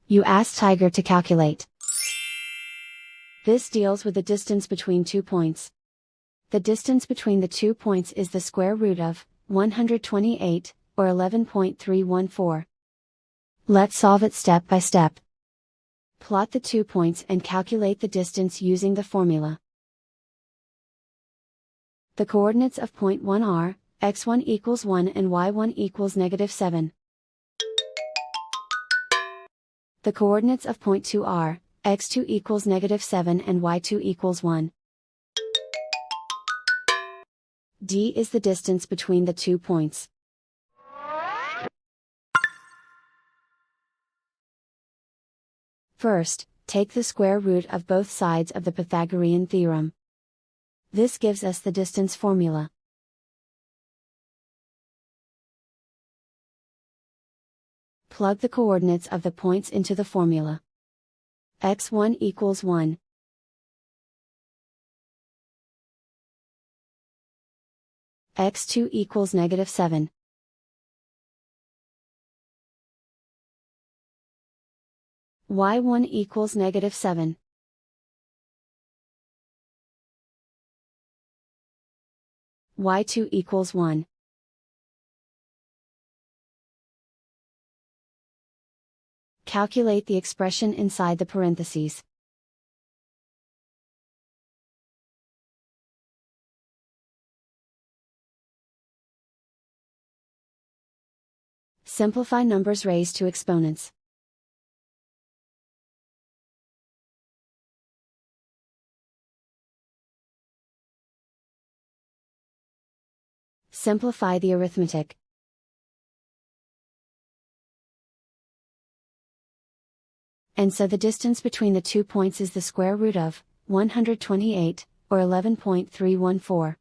You ask Tiger to calculate. This deals with the distance between 2 points. The distance between the 2 points is the square root of 128, or 11.314. Let's solve it step by step. Plot the 2 points and calculate the distance using the formula. The coordinates of point 1 are, x1 equals 1 and y1 equals -7. The coordinates of point 2 are, x2 equals -7 and y2 equals 1. D is the distance between the 2 points. First, take the square root of both sides of the Pythagorean theorem. This gives us the distance formula. Plug the coordinates of the points into the formula. x1 equals 1. x2 equals -7. y1 equals -7. y2 equals 1. Calculate the expression inside the parentheses. Simplify numbers raised to exponents. Simplify the arithmetic. And so the distance between the 2 points is the square root of 128, or 11.314.